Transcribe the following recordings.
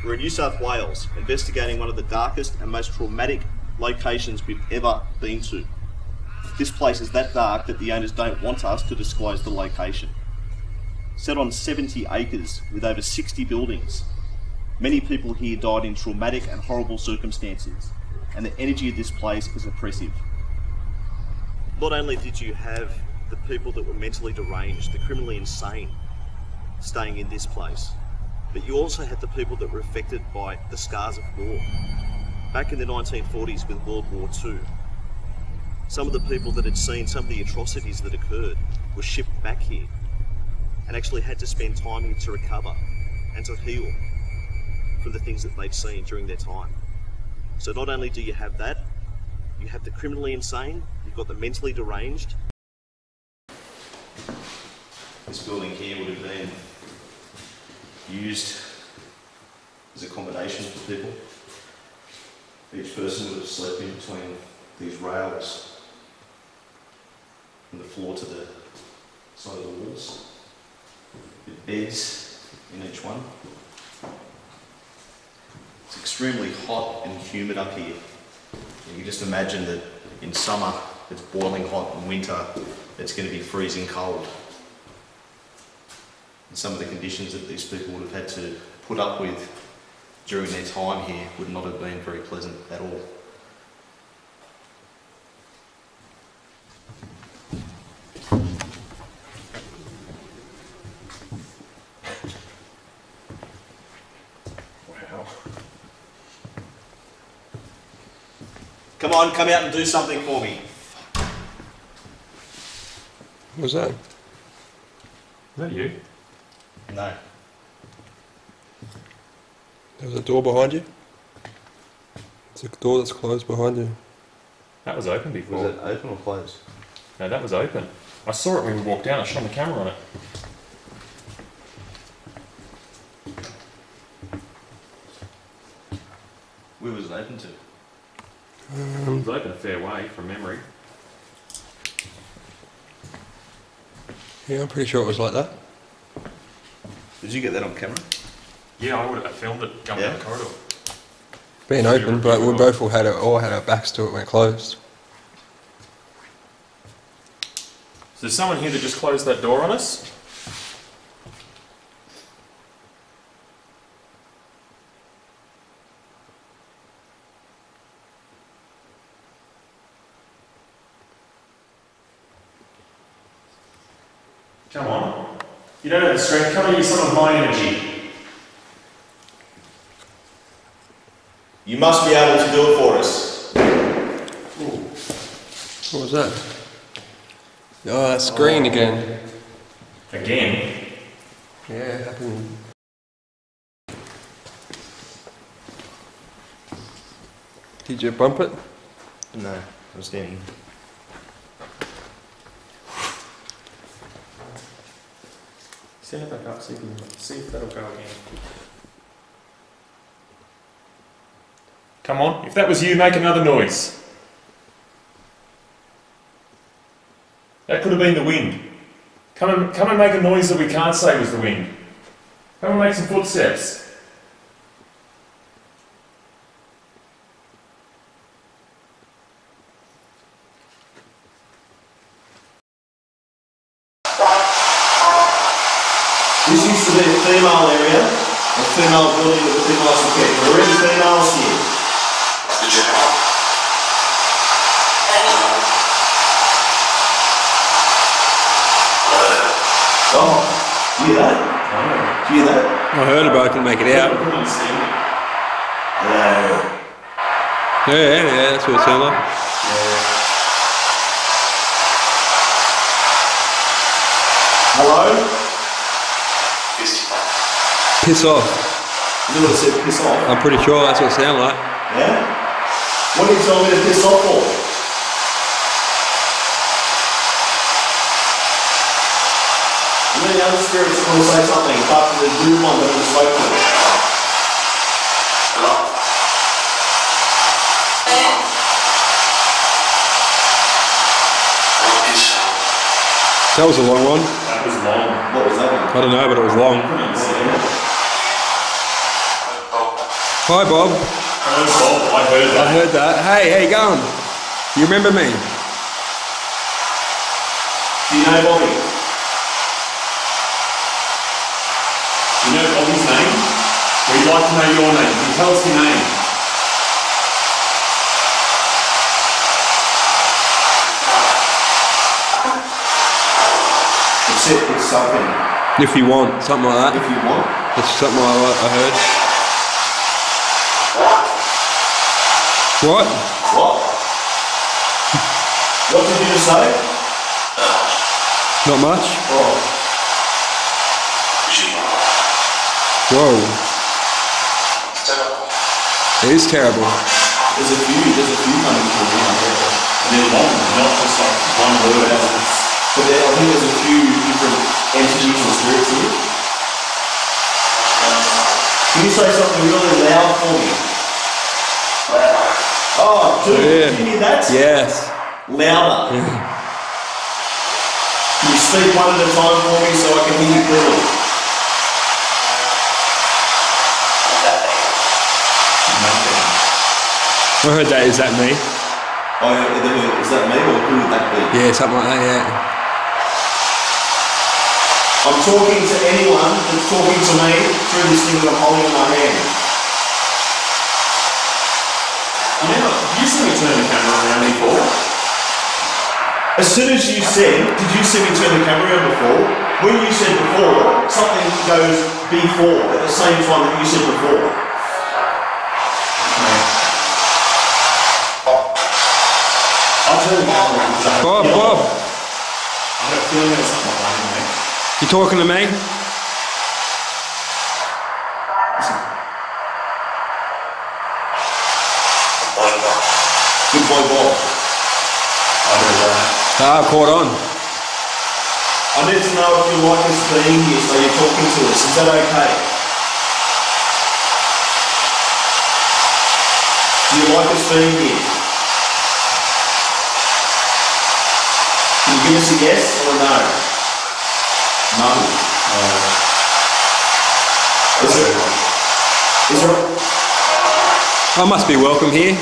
We're in New South Wales, investigating one of the darkest and most traumatic locations we've ever been to. This place is that dark that the owners don't want us to disclose the location. Set on 70 acres with over 60 buildings, many people here died in traumatic and horrible circumstances, and the energy of this place is oppressive. Not only did you have the people that were mentally deranged, the criminally insane, staying in this place, but you also had the people that were affected by the scars of war. Back in the 1940s with World War II, some of the people that had seen some of the atrocities that occurred were shipped back here and actually had to spend time here to recover and to heal from the things that they'd seen during their time. So not only do you have that, you have the criminally insane, you've got the mentally deranged. This building here would have been used as accommodation for people. Each person would have slept in between these rails from the floor to the side of the walls, with beds in each one. It's extremely hot and humid up here. You can just imagine that in summer it's boiling hot, and winter it's going to be freezing cold. And some of the conditions that these people would have had to put up with during their time here would not have been very pleasant at all. Wow. Come on, come out and do something for me. What was that? Is that you? No. There's a door behind you? It's a door that's closed behind you. That was open before. Was it open or closed? No, that was open. I saw it when we walked down. I shone the camera on it. Where was it open to? It was open a fair way from memory. Yeah, I'm pretty sure it was like that. Did you get that on camera? Yeah, I would have filmed it going down the corridor. Being open, but we both all had our backs to it when it closed. So there's someone here that just closed that door on us? Come on. You don't have the strength. Come and use some of my energy. You must be able to do it for us. Ooh. What was that? Oh, that's green again. Again? Yeah, it happened. Did you bump it? No, I was standing. Send it back up, see if that'll go again. Come on, if that was you, make another noise. That could have been the wind. Come and make a noise that we can't say was the wind. Come and make some footsteps. This used to be a female area, a female building with a female security. There are already females here. Oh, do you hear that? Do you hear that? I heard it, but I couldn't make it out. Hello. Yeah, that's what it sounded like. Hello? Piss off. You know what it said, piss off? I'm pretty sure that's what it sounded like. Yeah? What are you telling me to piss off for? You know the other spirits want to say something, apart from the blue one that we spoke to. Hello? That was a long one. That was long. What was that one? I don't know, but it was long. I couldn't see it. Hi, Bob. Hello, Bob. I heard that. I heard that. Hey, how you going? You remember me? Do you know Bobby? Do you know Bobby's name? We'd like to know your name. Can you tell us your name? It's something. If you want, something like that. If you want. That's something I heard. What? What? What did you just say? Not much? Oh. Whoa. It is terrible. There's a few coming through now. And they're long, not just like one word. But I think there's a few different entities or spirits here. Can you say something really loud for me? Oh, dude, Yeah. can you hear that? Yes. Louder. Yeah. Can you speak one at a time for me so I can hear you clearly? I heard that. Is that me? Oh, is that me or who would that be? Yeah, something like that, yeah. I'm talking to anyone that's talking to me through this thing that I'm holding in my hand. You see me turn the camera around before? As soon as you said, did you see me turn the camera around before? When you said before, something goes before at the same time that you said before. I'll turn the camera around. Bob! I have a feeling there's something behind me. You talking to me? Good boy, Bob. I heard that. Ah, caught on. I need to know if you like us being here, so you're talking to us. Is that okay? Do you like us being here? Can you give us a yes or a no? No. Is there I must be welcome here.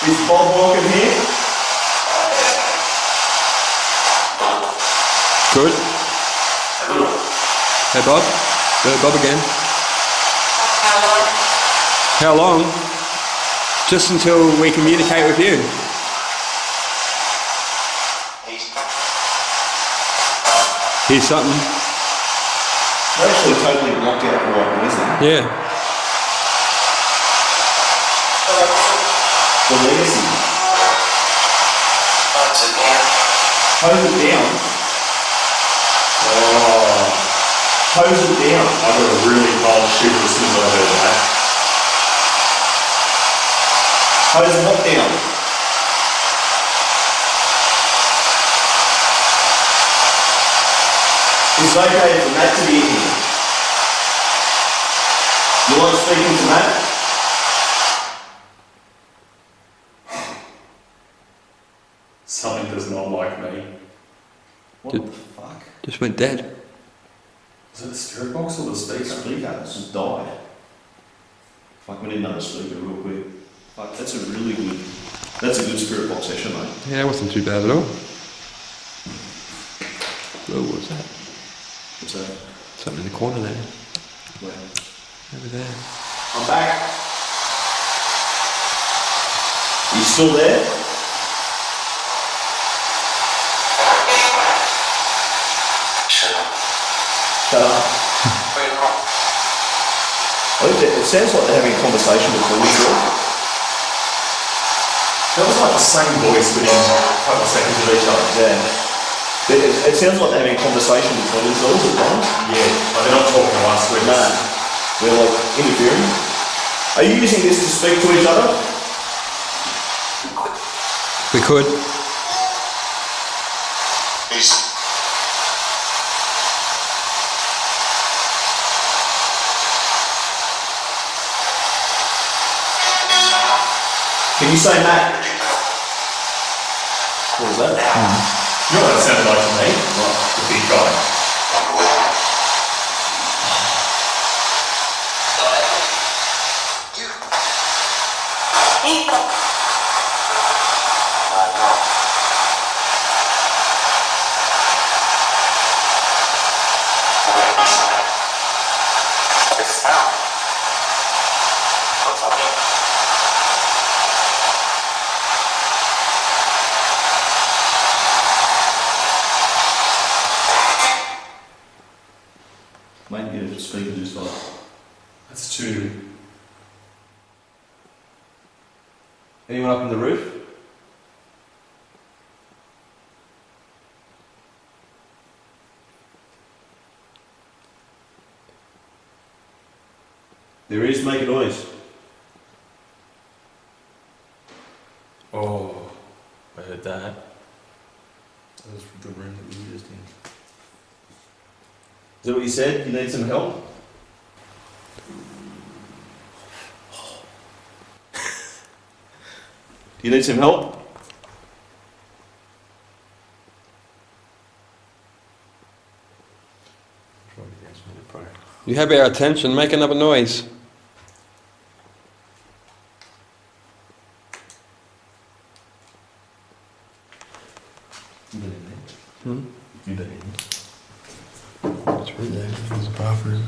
is Bob welcome here? Good. Hey, Bob. Bob again. How long? Just until we communicate with you. Here's something. We're actually totally blocked out for right now, isn't it? Yeah. The legacy. Hose it down. Oh, Hose it down. I got a really cold shiver as soon as I heard that. Hose what down? It's okay for Matt to be in here. You like speaking to Matt? Something does not like me. What Did- the fuck? Just went dead. Is it the spirit box or the The speaker? speaker just died. Fuck, we need another speaker real quick. Fuck, that's a good spirit box session, mate. Yeah, it wasn't too bad at all. Oh, what was that? What's that? Something in the corner there. Where? Over there. I'm back. You still there? Shut up. It sounds like they're having a conversation between themselves. That was like the same voice within a couple of seconds of each other. Yeah. It sounds like they're having a conversation between themselves at times. Yeah, but they're not talking to us. We're Nah. We're like interfering. Are you using this to speak to each other? We could. Can you say Matt? What was that? You know what that sounded like to me? The big guy. people. No. It's sound. What's up? Mate, get a speaker just like. That's two. Anyone up on the roof? There is, make a noise. Oh, I heard that. That was the room that we were just in. Is that what you said? You need some help? Do you need some help? You have our attention, make another noise. Hmm? You don't. It's right there, there's a bathroom.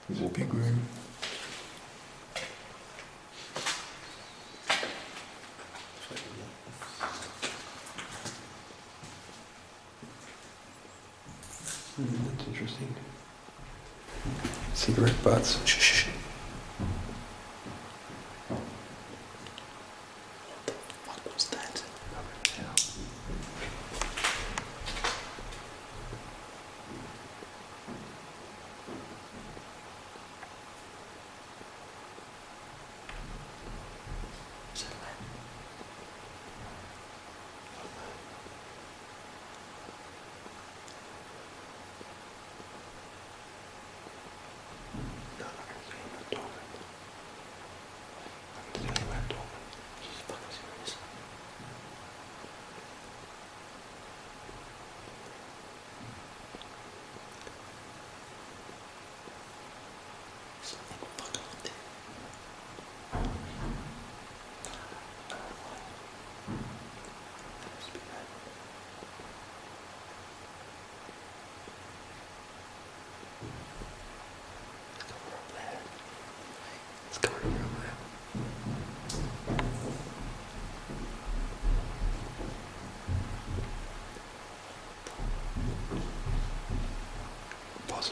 It's a big room. That's interesting. Cigarette butts. Shh, shh, shh. What the fuck was that?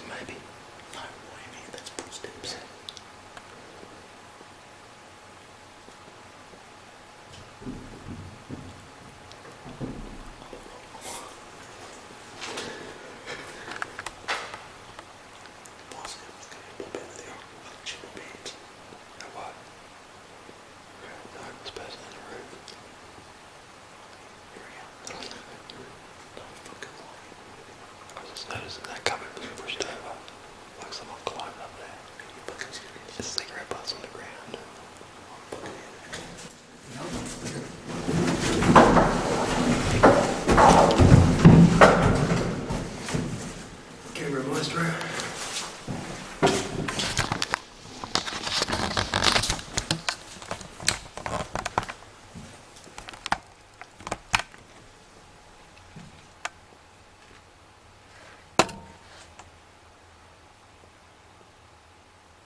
Maybe. No, maybe that's footsteps. Boss, let's go pop out there. I'll check my pants. Now what? No, it's person in the room. Here we go. No fucking lie. I just noticed that cupboard was pushed over. Like someone climbed up there. There's cigarette butts on the ground. Camera maestro.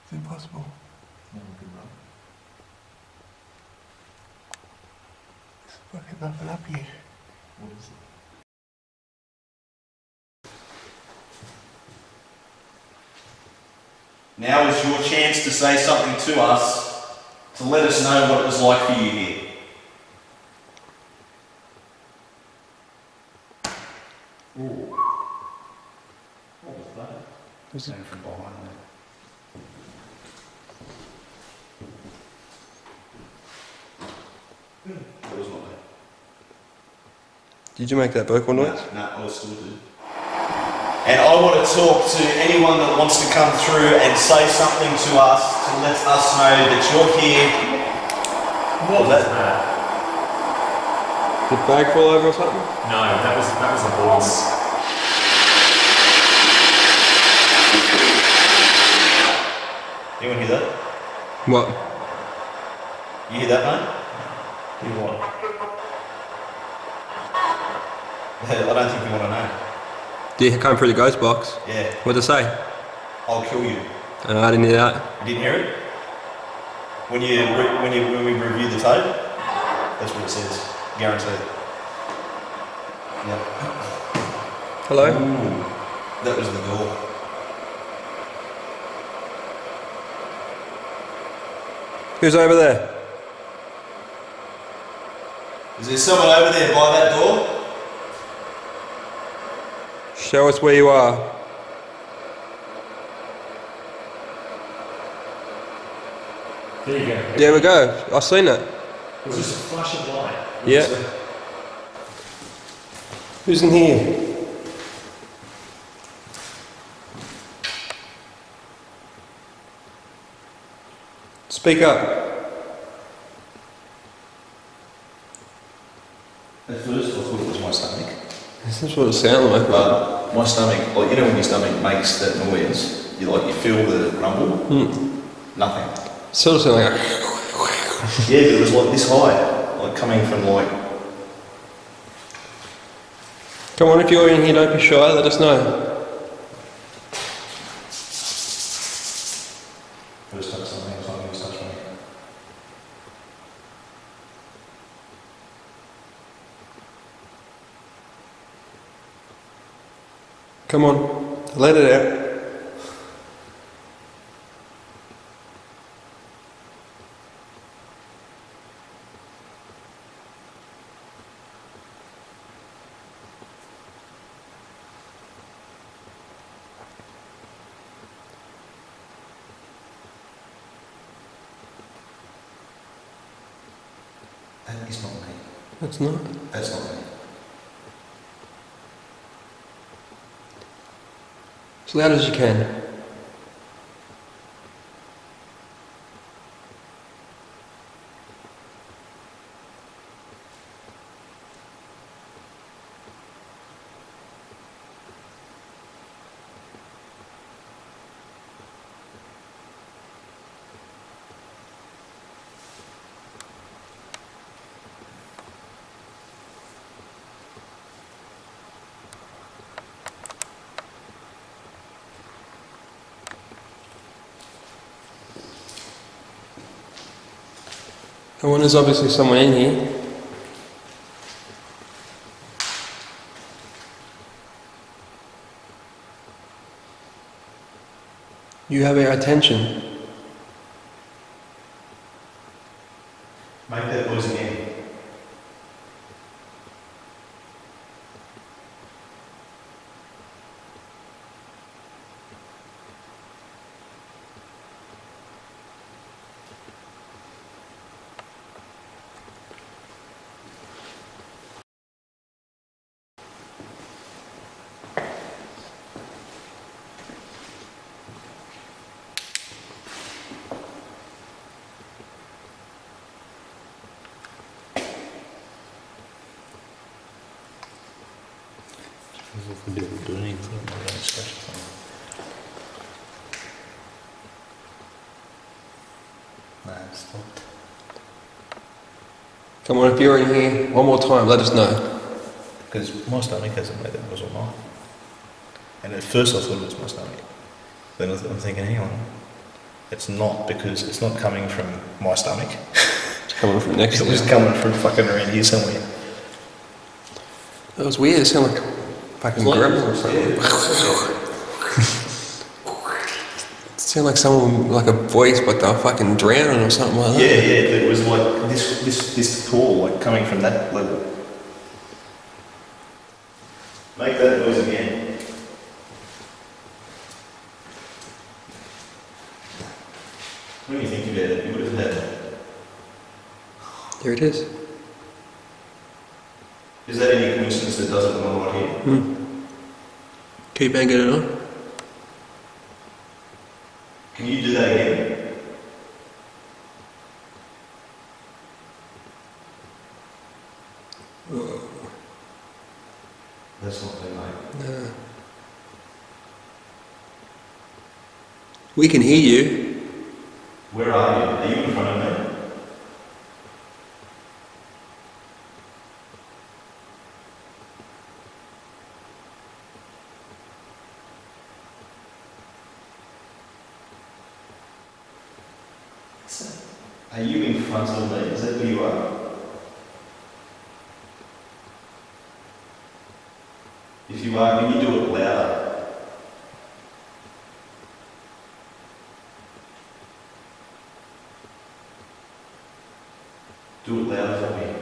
It's impossible. No, good run. There's fucking nothing up here. What is it? Now is your chance to say something to us, to let us know what it was like for you here. Ooh. What was that? Was it? Came from behind there. Did you make that vocal noise? No, I was still good. And I want to talk to anyone that wants to come through and say something to us to let us know that you're here. What was that? Did bag fall over or something? No, that was a voice. Anyone hear that? What? You hear that, mate? Hear what? I don't think you want to know. Did you come through the ghost box? Yeah. What'd it say? I'll kill you. I didn't hear that. You didn't hear it? When we review the tape, that's what it says. Guaranteed. Yep. Hello? Ooh, that was the door. Who's over there? Is there someone over there by that door? Show us where you are. There you go. There we go. I've seen it. It was just a flash of light. Yeah. Who's in here? Speak up. At first I thought it was my stomach. This is what it sounded like. But my stomach, like, you know when your stomach makes that noise, you feel the rumble? Nothing. Sort of sounded like. Yeah, but it was like this high, like coming from like. Come on, if you're in here, don't be shy. Let us know. First touch something, something was touch me. Come on, let it out. That is not me. That's not. That's not me. As loud as you can. Come on, there's obviously someone in here. You have our attention. Make that noise again. If we didn't do anything, we're going to scratch something. Nah, it's stopped. Come on, if you're in here, one more time, let us know. Because my stomach hasn't made that noise all night. And at first I thought it was my stomach. Then I'm thinking, hang on, it's not, because it's not coming from my stomach. It's coming from next It to was you. coming from fucking around here somewhere. That was weird, it sounded like fucking gremlin or something. It sounded like someone, like a voice, but they're fucking drowning or something like that. Yeah, yeah, but it was like this call, like coming from that level. Make that noise again. When you think about it, you would have had. There it is. Is that any coincidence that does it on right here? Keep hanging it on. Can you do that again? That's not there, mate. No. We can hear you. Where are you? Are you in front of me? Are you in front of me? Is that where you are? If you are, can you do it louder? Do it louder for me.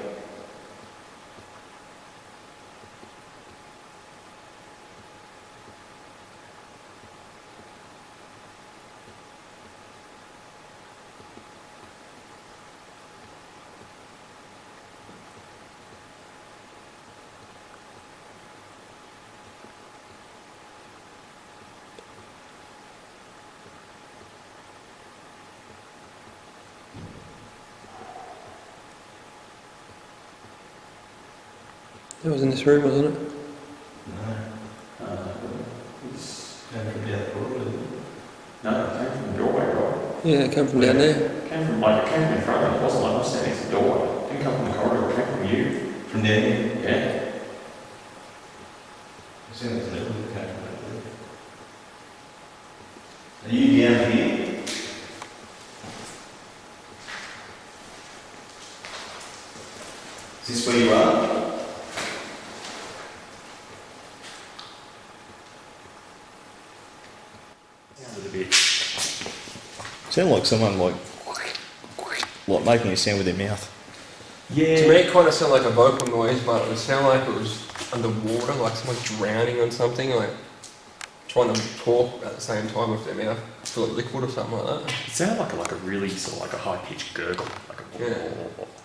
That was in this room, wasn't it? No. It's going from down the corridor, isn't it? No, it came from the doorway, right? Yeah, it came from down there. It came from in front of me. It wasn't like I was standing at the doorway. It didn't come from the corridor, it came from you. From down here? Yeah. I see there's a little bit came from that there. Are you down here? Is this where you are? Sounded a bit. Sound like someone like making a sound with their mouth. Yeah. To me, it kind of sounded like a vocal noise, but it would sound like it was underwater, like someone drowning on something, like trying to talk at the same time with their mouth, full of liquid or something like that. It sounded like a really sort of like a high pitched gurgle. Like a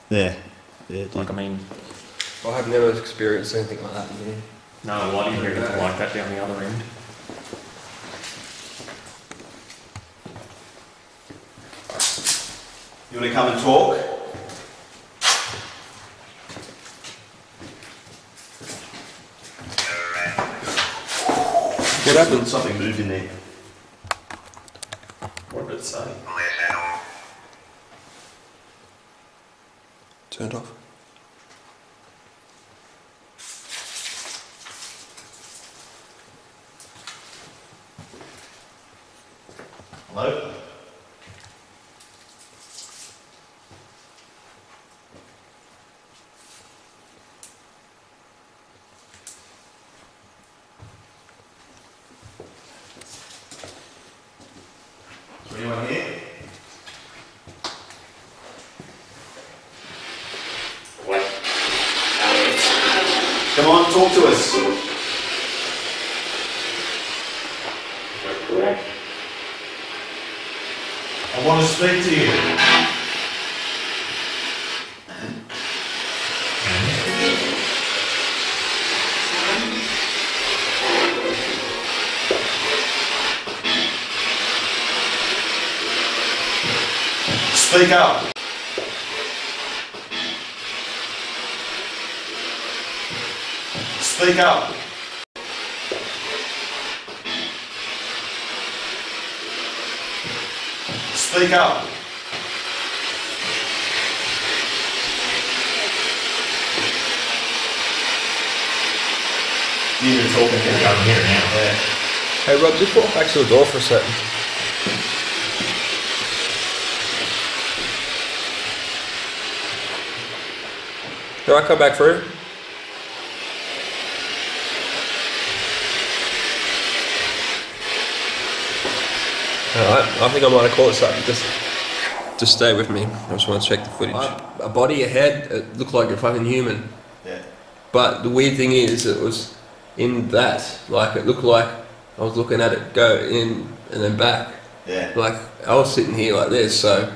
Yeah. Yeah. Like I mean, I have never experienced anything like that in here. no, I didn't hear anything like that down the other end. You want to come and talk? What happened? Something moved in there. What did it say? Turned off. Hello? Is there anyone here? Come on, talk to us. I want to speak to you. Speak up. Speak up. Speak up. You've been talking to me. I'm here now. Yeah. Hey Rob, just walk back to the door for a second. Do I come back through? I think I might have caught something. Just stay with me. I just want to check the footage. A body ahead, it looked like a fucking human. Yeah. But the weird thing is, it was in that, like it looked like I was looking at it go in and then back. Yeah. Like I was sitting here like this, so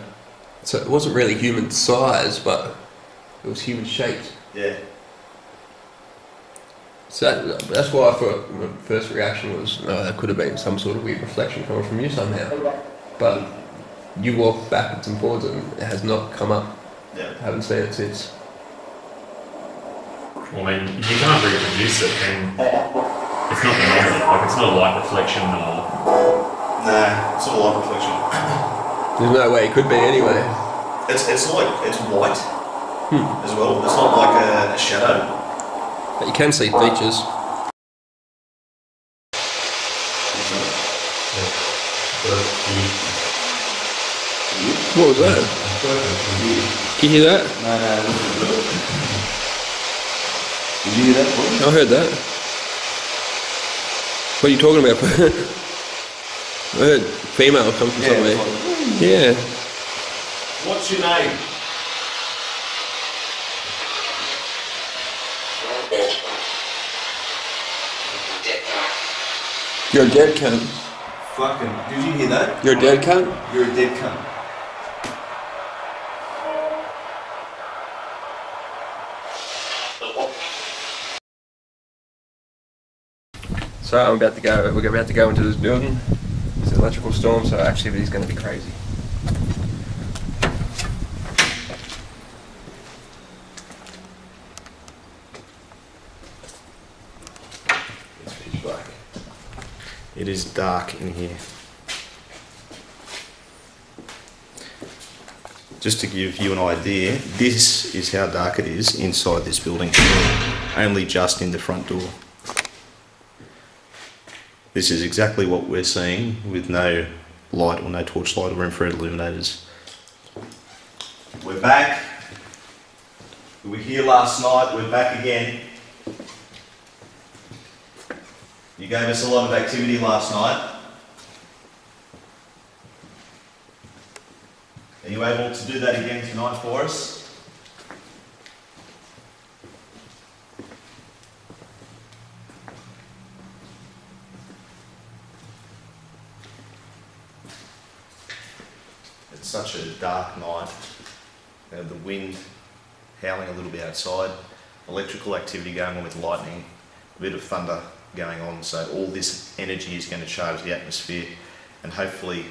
it wasn't really human size, but it was human shaped. Yeah. So that's why I thought my first reaction was, oh, that could have been some sort of weird reflection coming from you somehow. But you walk backwards and forwards and it has not come up. Yeah. I haven't seen it since. Well, I mean, you can't reproduce it, and it's not normal. Like, it's not a light reflection or... Nah, it's not a light reflection. There's no way it could be anyway. It's white as well. It's not like a shadow. But you can see features. What was that? Can you hear that? No. Did you hear that? I heard that. What are you talking about? I heard female come from somewhere. Yeah. What's your name? You're a dead cunt. Fucking, did you hear that? You're a dead cunt? You're a dead cunt. So we're about to go into this building. It's an electrical storm, so activity is going to be crazy. It's pitch black. It is dark in here. Just to give you an idea, this is how dark it is inside this building. Only just in the front door. This is exactly what we're seeing with no light or no torchlight or infrared illuminators. We're back. We were here last night, we're back again. You gave us a lot of activity last night. Are you able to do that again tonight for us? It's such a dark night. The wind howling a little bit outside, electrical activity going on with lightning, a bit of thunder going on, so all this energy is going to charge the atmosphere and hopefully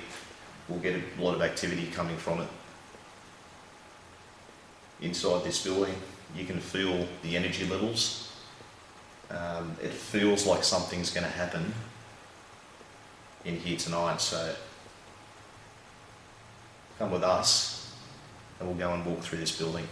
we'll get a lot of activity coming from it. Inside this building you can feel the energy levels. It feels like something's going to happen in here tonight, so come with us and we'll go and walk through this building.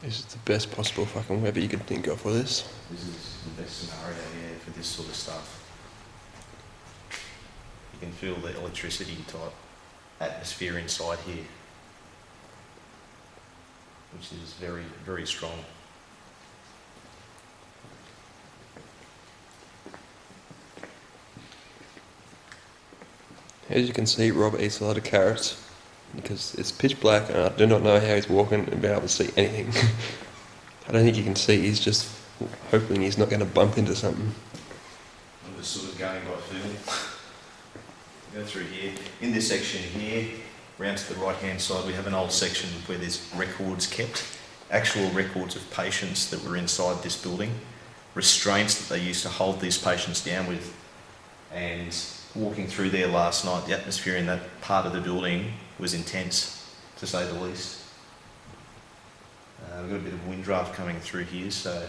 This is the best possible fucking weather you could think of for this. This is the best scenario, yeah, for this sort of stuff. You can feel the electricity type atmosphere inside here, which is very, very strong. As you can see, Rob eats a lot of carrots because it's pitch black and I do not know how he's walking and be able to see anything. I don't think you can see, he's just hoping he's not going to bump into something. I'm just sort of going by feel. Go through here. In this section here, round to the right hand side, we have an old section where there's records kept, actual records of patients that were inside this building, restraints that they used to hold these patients down with, and walking through there last night, the atmosphere in that part of the building was intense, to say the least. We've got a bit of wind draft coming through here, so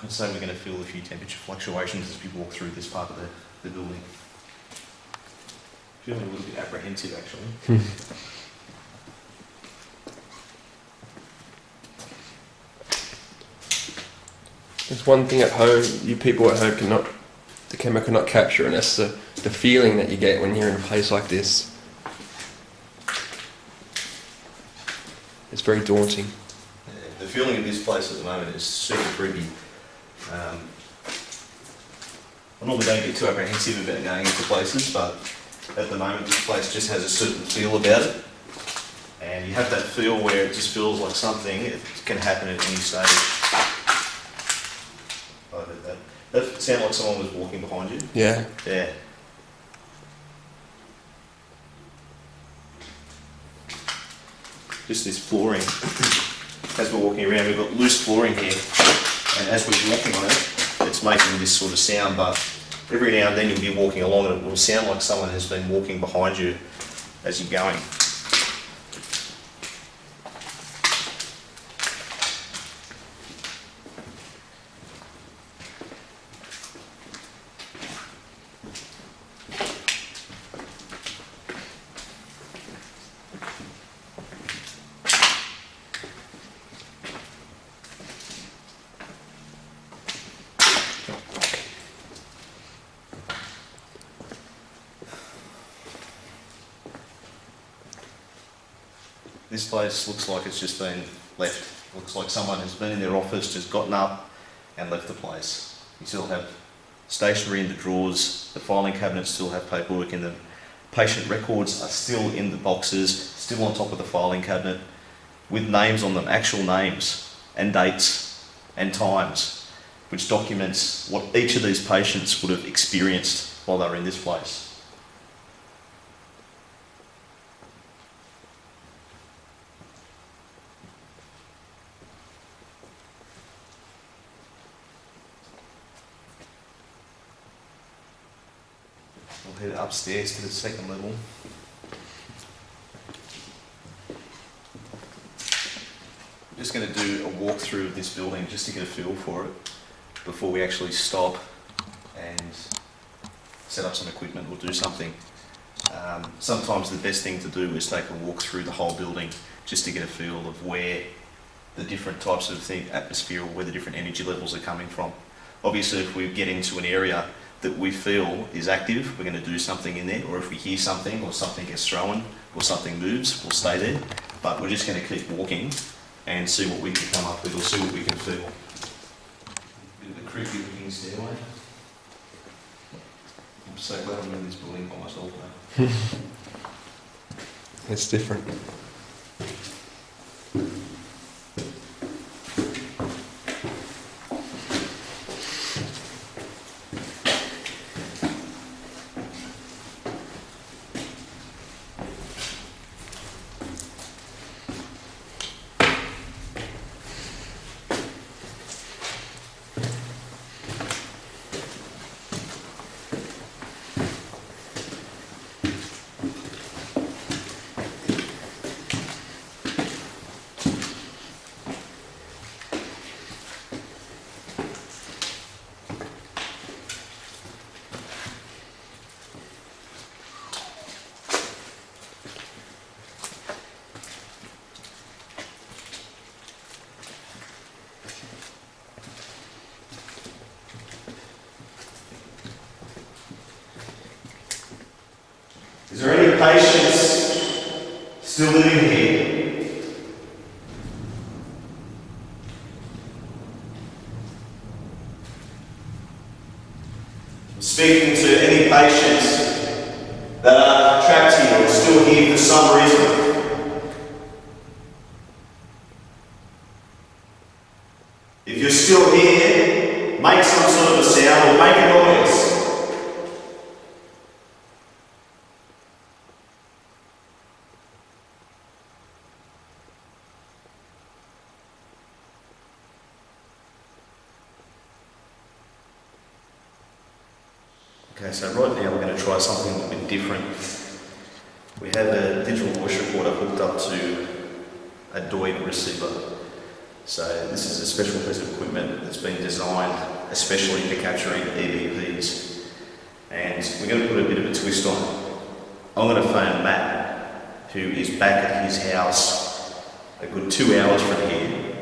I'd say we're going to feel a few temperature fluctuations as we walk through this part of the building. Feeling a little bit apprehensive, actually. There's one thing at home, you people at home the camera cannot capture, and that's the feeling that you get when you're in a place like this. It's very daunting. The feeling of this place at the moment is super creepy. I normally don't get too apprehensive about going into places, but at the moment this place just has a certain feel about it. And And you have that feel where it just feels like something, it can happen at any stage. I heard that. That sounded like someone was walking behind you? Yeah. Yeah. Just this flooring. As we're walking around, we've got loose flooring here, and as we're walking on it, it's making this sort of sound, but every now and then you'll be walking along and it will sound like someone has been walking behind you as you're going. This place looks like it's just been left. Looks like someone has been in their office, just gotten up and left the place. You still have stationery in the drawers, the filing cabinets still have paperwork in them, patient records are still in the boxes, still on top of the filing cabinet, with names on them, actual names and dates and times, which documents what each of these patients would have experienced while they were in this place. We'll head upstairs to the second level. I'm just going to do a walkthrough of this building just to get a feel for it before we actually stop and set up some equipment or do something. Sometimes the best thing to do is take a walk through the whole building just to get a feel of where the different types of atmosphere or where the different energy levels are coming from. Obviously, if we get into an area that we feel is active, we're going to do something in there, or if we hear something or something gets thrown or something moves, we'll stay there. But we're just going to keep walking and see what we can come up with or see what we can feel. Bit of a creepy looking stairway. I'm so glad I'm in this building by myself now. It's different. Is there any patients still living here? I'm speaking to any patients that are trapped here or still here for some reason. If you're still here, make some sort of a sound or make a noise. Okay, so right now we're going to try something a little bit different. We have a digital voice recorder hooked up to a DOID receiver. So this is a special piece of equipment that's been designed especially for capturing EVPs. And we're going to put a bit of a twist on it. I'm going to phone Matt, who is back at his house a good 2 hours from here.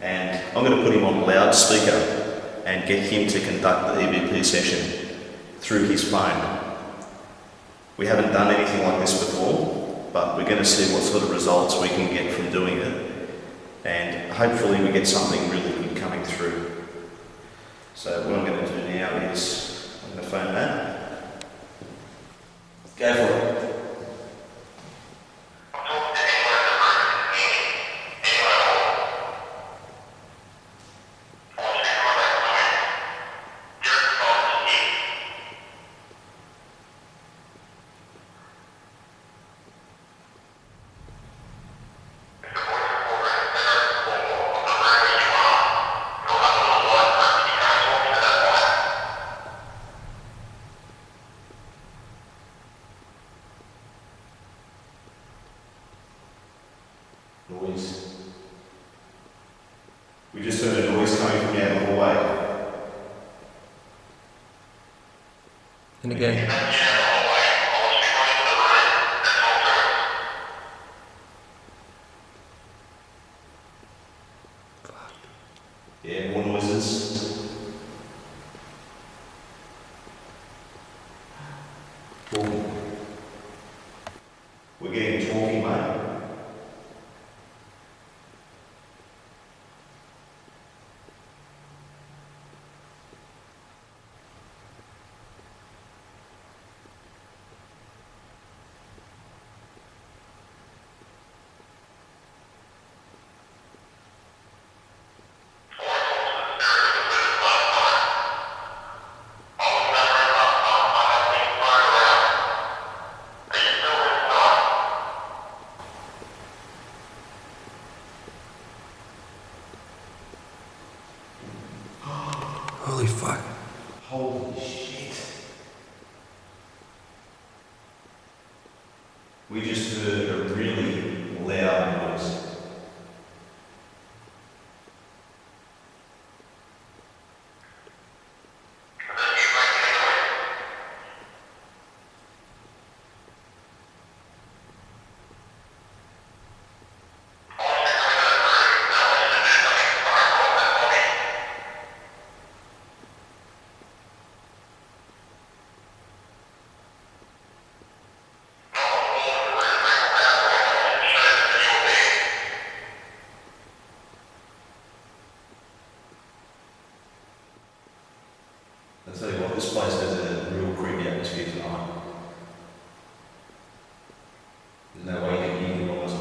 And I'm going to put him on loudspeaker and get him to conduct the EVP session through his phone. We haven't done anything like this before, but we're going to see what sort of results we can get from doing it, and hopefully we get something really good coming through. So what I'm going to do now is I'm going to phone Matt. Go for it. And again. Yeah, more noises. Talking. We're getting talking, mate. Holy fuck. Holy shit. We just heard a really loud noise. I'll tell you what, this place has a real creepy atmosphere tonight. There's no way you can hear the noise.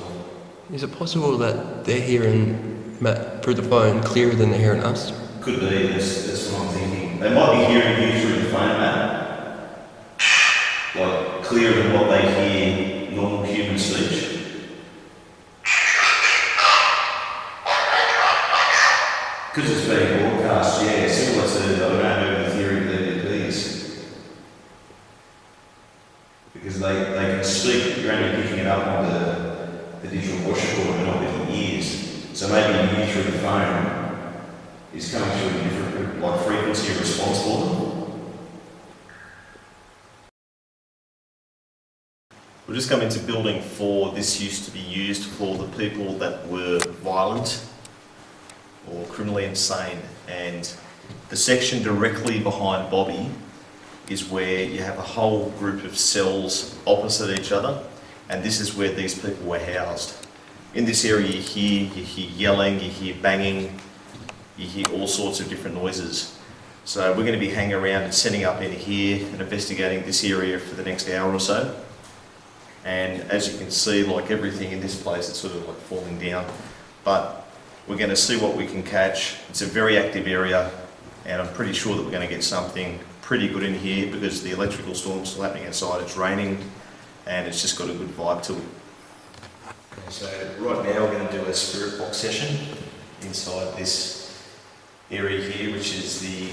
Is it possible that they're hearing Matt through the phone clearer than they're hearing us? Could be, that's what I'm thinking. They might be hearing you through the phone, Matt. Like, clearer than what they hear normal human speech. Because it's being broadcast, yeah, similar to, I don't know, the theory of DVDs. Because they can speak, but you're only picking it up on the digital washboard and not with your ears. So maybe you through the phone is coming through a different like frequency of response for them. We've just come into building 4. This used to be used for the people that were violent or criminally insane, and the section directly behind Bobby is where you have a whole group of cells opposite each other, and this is where these people were housed. In this area you hear yelling, you hear banging, you hear all sorts of different noises. So we're going to be hanging around and setting up in here and investigating this area for the next hour or so. And as you can see, like everything in this place, it's sort of like falling down. But we're going to see what we can catch. It's a very active area, and I'm pretty sure that we're going to get something pretty good in here because the electrical storm's still happening outside, it's raining, and it's just got a good vibe to it. Okay, so right now we're going to do a spirit box session inside this area here, which is the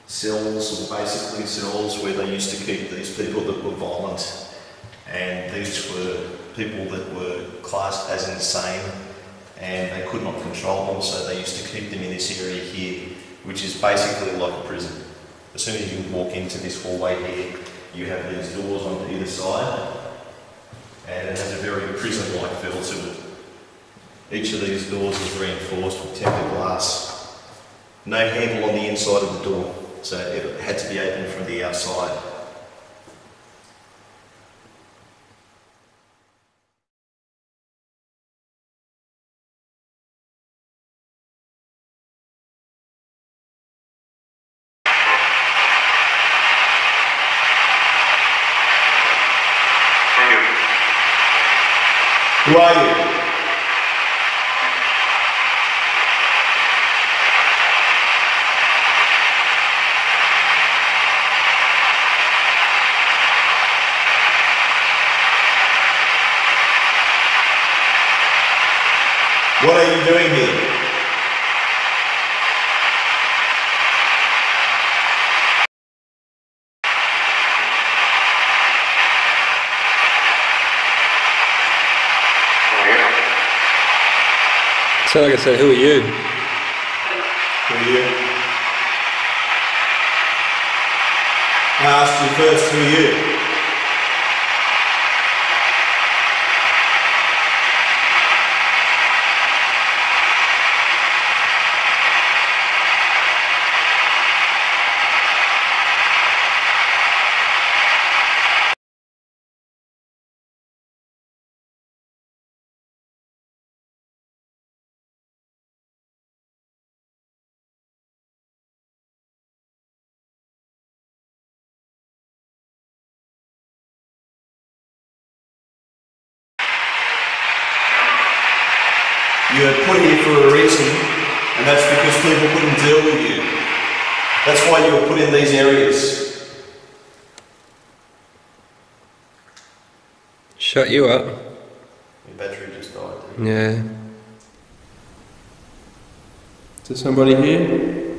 cells, or basically cells where they used to keep these people that were violent, and these were people that were classed as insane and they could not control them, so they used to keep them in this area here, which is basically like a prison. As soon as you walk into this hallway here, you have these doors on either side, and it has a very prison-like feel to it. Each of these doors is reinforced with tempered glass. No handle on the inside of the door, so it had to be opened from the outside. Who are you? What are you doing here? So like I said, who are you? Who are you? I asked you first, who are you? You are put here for a reason, and that's because people couldn't deal with you. That's why you were put in these areas. Shut you up. Your battery just died. Yeah. Is there somebody here?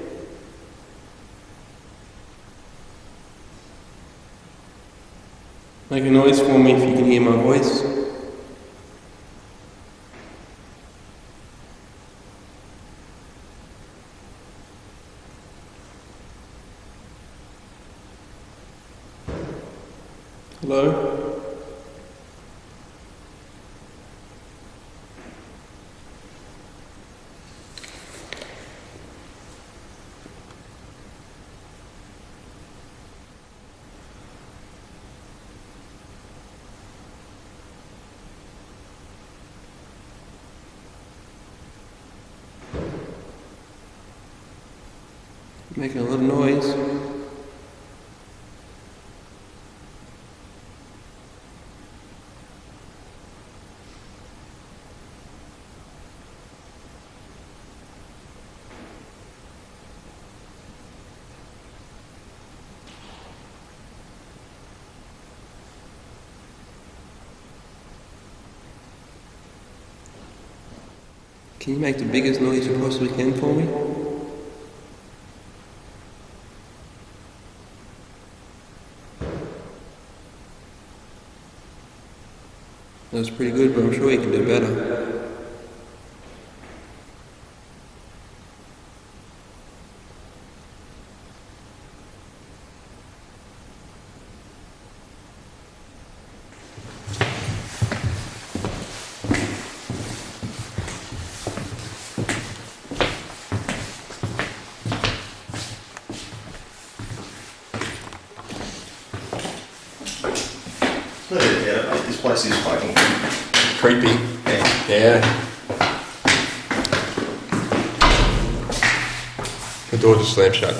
Make a noise for me if you can hear my voice. Hello? Making a little noise. Can you make the biggest noise you possibly can for me? That was pretty good, but I'm sure you can do better. Yeah, this place is fucking Creepy. Yeah. The door just slammed shut.